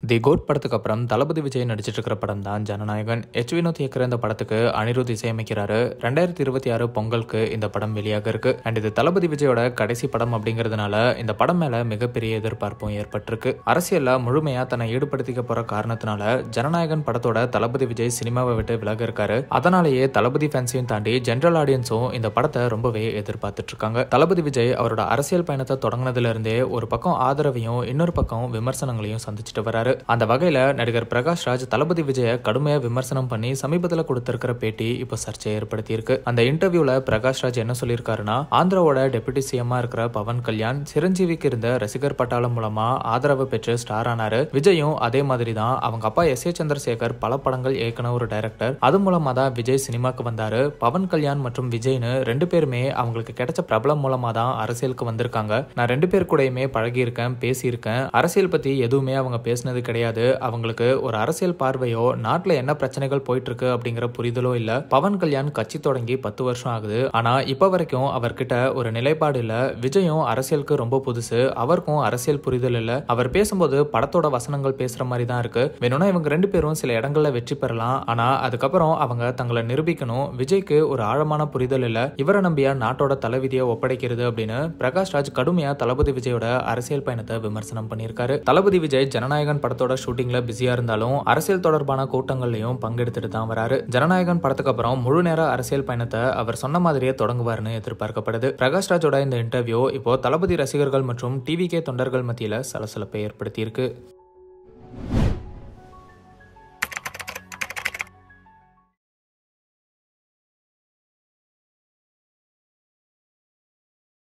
தி code படத்துக்கு அப்புறம் தளபதி விஜய் நடிச்சிட்டு இருக்கிற படம் தான் ஜனநாயகன். வினோத் இயக்குற இந்த படத்துக்கு அனிருத் இசையமைக்கிறாரு. 2026 பொங்கலுக்கு இந்த படம் வெளியாக இருக்கு. அண்ட் இது தளபதி விஜயோட கடைசி படம் அப்படிங்கிறதுனால இந்த படம் மேல மிகப்பெரிய எதிர்பார்ப்பும் ஏற்பட்டிருக்கு. அரசியல்ல முழுமையா தன்னை ஈடுபடுத்திக்க போற காரணத்தினால ஜனநாயகன் படத்தோட தளபதி விஜய் சினிமாவை விட்டு விலக இருக்காரு. அதனாலேயே தளபதி ஃபேன்ஸையும் தாண்டி ஜெனரல் ஆடியன்ஸும் இந்த படத்தை ரொம்பவே எதிர்பார்த்துட்டு இருக்காங்க. தளபதி விஜய் அவரோட அரசியல் பயணத்தை தொடங்கினதுல இருந்தே ஒரு பக்கம் ஆதரவையும் இன்னொரு பக்கம் விமர்சனங்களையும் சந்திச்சுட்டு வராரு. அந்த வகையில நடிகர் பிரகாஷ் ராஜ் தளபதி விஜய கடுமையா விமர்சனம் பண்ணி சமீபத்துல கொடுத்திருக்கிற பேட்டி இப்போ சர்ச்சையை ஏற்படுத்தி இருக்கு. அந்த இன்டர்வியூல பிரகாஷ் ராஜ் என்ன சொல்லியிருக்காருன்னா, ஆந்திராவோட டெபுட்டி சிஎம்மா இருக்கிற பவன் கல்யாண் சிரஞ்சீவிக்கு இருந்த ரசிகர் பட்டாளம் மூலமா ஆதரவு பெற்று ஸ்டார் ஆனாரு. விஜயும் அதே மாதிரி தான். அவங்க அப்பா எஸ். ஏ. சந்திரசேகர் பல படங்கள் இயக்குன ஒரு டைரக்டர். அது மூலமா தான் விஜய் சினிமாக்கு வந்தாரு. பவன் கல்யாண் மற்றும் விஜய்னு ரெண்டு பேருமே அவங்களுக்கு கிடைச்ச பிரபலம் மூலமா தான் அரசியலுக்கு வந்திருக்காங்க. நான் ரெண்டு பேர் கூடயுமே பழகி இருக்கேன், பேசியிருக்கேன். அரசியல் பத்தி எதுவுமே அவங்க பேசினது கிடையாது. அவங்களுக்கு ஒரு அரசியல் பார்வையோ நாட்டுல என்ன பிரச்சனைகள் போயிட்டு இருக்கு அப்படிங்கிற புரிதலோ இல்ல. பவன் கல்யாண் கட்சி தொடங்கி 10 வருஷம் ஆகுது. ஆனா இப்ப வரைக்கும் அவர்கிட்ட ஒரு நிலைப்பாடு இல்ல. விஜயும் அரசியலுக்கு ரொம்ப புதுசு. அவருக்கும் அரசியல் புரிதல் இல்ல. அவர் பேசும்போது படத்தோட வசனங்கள் பேசுற மாதிரி தான் இருக்கு. வேணும்னா இவங்க ரெண்டு பேரும் சில இடங்கள்ல வெற்றி பெறலாம். ஆனா அதுக்கப்புறம் அவங்க தங்களை நிரூபிக்கணும். விஜய்க்கு ஒரு ஆழமான புரிதல் இல்ல. இவரை நம்பியா நாட்டோட தலைவிதியை ஒப்படைக்கிறது அப்படின்னு பிரகாஷ் ராஜ் கடுமையா தளபதி விஜயோட அரசியல் பயணத்தை விமர்சனம் பண்ணியிருக்காரு. தளபதி விஜய் ஜனநாயகன் படத்தோட ஷூட்டிங்ல பிஸியா இருந்தாலும் அரசியல் தொடர்பான கூட்டங்கள்லயும் பங்கெடுத்துட்டு தான் வராரு. ஜனநாயகன் படத்துக்கு அப்புறம் முழு நேர அரசியல் பயணத்தை அவர் சொன்ன மாதிரியே தொடங்குவார்னு எதிர்பார்க்கப்படுது. பிரகாஷ் ராஜோட இந்த இன்டர்வியூ இப்போ தளபதி ரசிகர்கள் மற்றும் டிவிகே தொண்டர்கள் மத்தியில சலசலப்பை ஏற்படுத்தி இருக்கு.